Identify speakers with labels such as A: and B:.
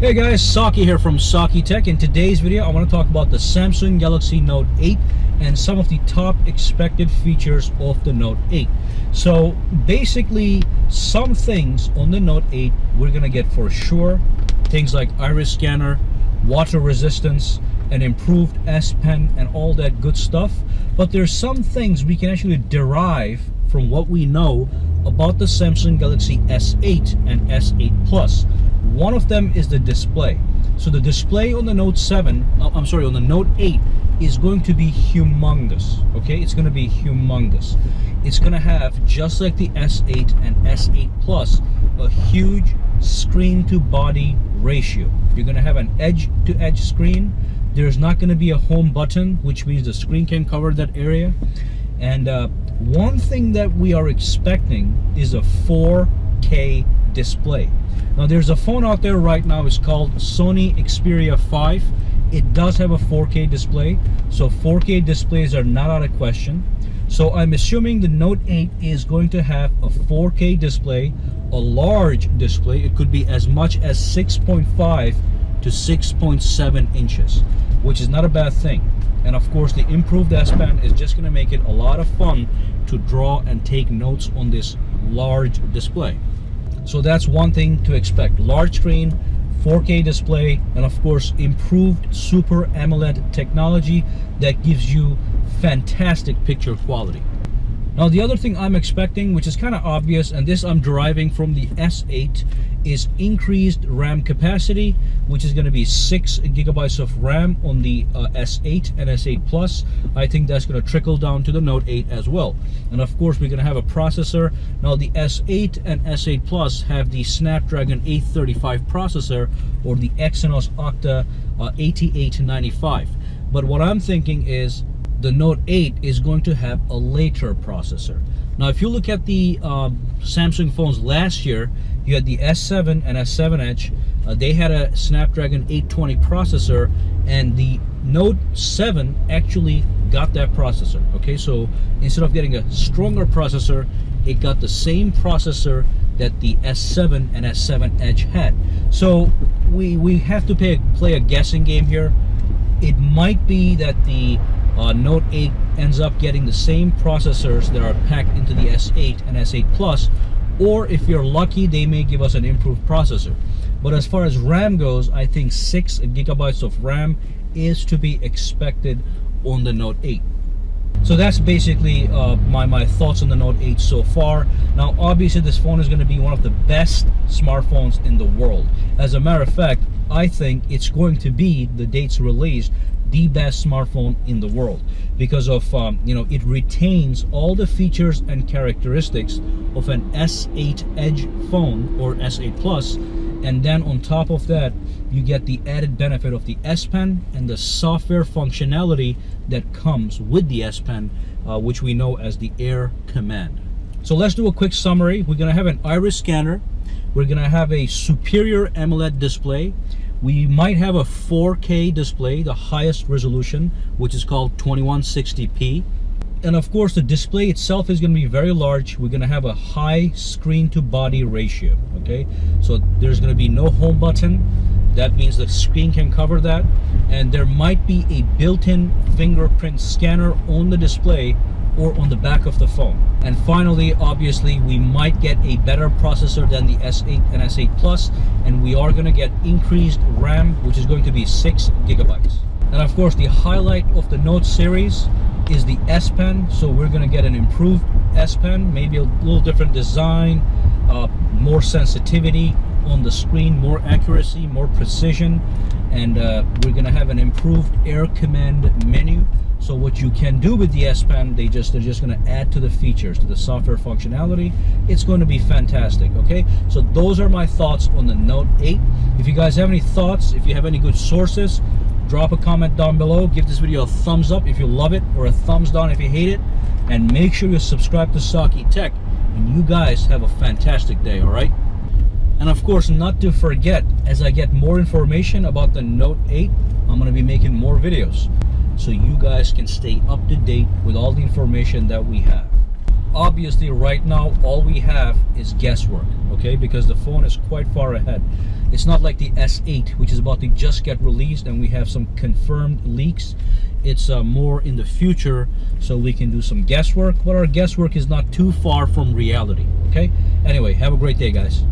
A: Hey guys, Saki here from Saki Tech. In today's video, I want to talk about the Samsung Galaxy Note 8 and some of the top expected features of the Note 8. So basically, some things on the Note 8 we're going to get for sure. Things like iris scanner, water resistance, an improved S Pen, and all that good stuff. But there's some things we can actually derive from what we know about the Samsung Galaxy S8 and S8 Plus. One of them is the display. So the display on the Note 7, on the Note 8 is going to be humongous. Okay, it's going to be humongous. It's going to have, just like the S8 and S8 Plus, a huge screen to body ratio. You're going to have an edge to edge screen. There's not going to be a home button, which means the screen can cover that area. And one thing that we are expecting is a 4K display. Now there's a phone out there right now, it's called Sony Xperia 5. It does have a 4K display, so 4K displays are not out of question. So I'm assuming the Note 8 is going to have a 4K display, a large display. It could be as much as 6.5 to 6.7 inches, which is not a bad thing. And of course, the improved S Pen is just going to make it a lot of fun to draw and take notes on this large display. So that's one thing to expect: large screen, 4K display, and of course improved Super AMOLED technology that gives you fantastic picture quality. Now the other thing I'm expecting, which is kind of obvious, and this I'm deriving from the S8, is increased RAM capacity, which is going to be 6 gigabytes of RAM on the S8 and S8 Plus. I think that's going to trickle down to the Note 8 as well. And of course, we're going to have a processor. Now the S8 and S8 Plus have the Snapdragon 835 processor, or the Exynos Octa 8895. But what I'm thinking is the Note 8 is going to have a later processor. Now if you look at the Samsung phones last year, you had the S7 and S7 Edge. They had a Snapdragon 820 processor, and the Note 7 actually got that processor. Okay, so instead of getting a stronger processor, it got the same processor that the S7 and S7 Edge had. So we have to play a guessing game here. It might be that the Note 8 ends up getting the same processors that are packed into the S8 and S8 Plus, or if you're lucky, they may give us an improved processor. But as far as RAM goes, I think 6 gigabytes of RAM is to be expected on the Note 8. So that's basically my thoughts on the Note 8 so far. Now obviously this phone is going to be one of the best smartphones in the world. As a matter of fact, I think it's going to be, the date's released, the best smartphone in the world, because of it retains all the features and characteristics of an S8 Edge phone or S8 Plus, and then on top of that you get the added benefit of the S Pen and the software functionality that comes with the S Pen, which we know as the Air Command. So let's do a quick summary. We're going to have an iris scanner, we're going to have a superior AMOLED display, we might have a 4K display, the highest resolution, which is called 2160p. And of course, the display itself is going to be very large. We're going to have a high screen to body ratio. Okay, so there's going to be no home button. That means the screen can cover that. And there might be a built-in fingerprint scanner on the display or on the back of the phone. And finally, obviously, we might get a better processor than the S8 and S8 Plus, and we are going to get increased RAM, which is going to be 6 gigabytes. And of course, the highlight of the Note series is the S Pen. So we're going to get an improved S Pen, maybe a little different design, more sensitivity on the screen, more accuracy, more precision, and we're going to have an improved Air Command menu. So what you can do with the S Pen, they're just going to add to the features, to the software functionality. It's going to be fantastic. Okay, so those are my thoughts on the Note 8. If you guys have any thoughts, if you have any good sources, drop a comment down below. Give this video a thumbs up if you love it, or a thumbs down if you hate it, and make sure you subscribe to Saki Tech. And you guys have a fantastic day. All right. And of course, not to forget, as I get more information about the Note 8, I'm going to be making more videos, so you guys can stay up to date with all the information that we have. obviously right now all we have is guesswork, okay, because the phone is quite far ahead. It's not like the S8, which is about to just get released and we have some confirmed leaks. It's more in the future, so we can do some guesswork, but our guesswork is not too far from reality. Okay, anyway, have a great day, guys.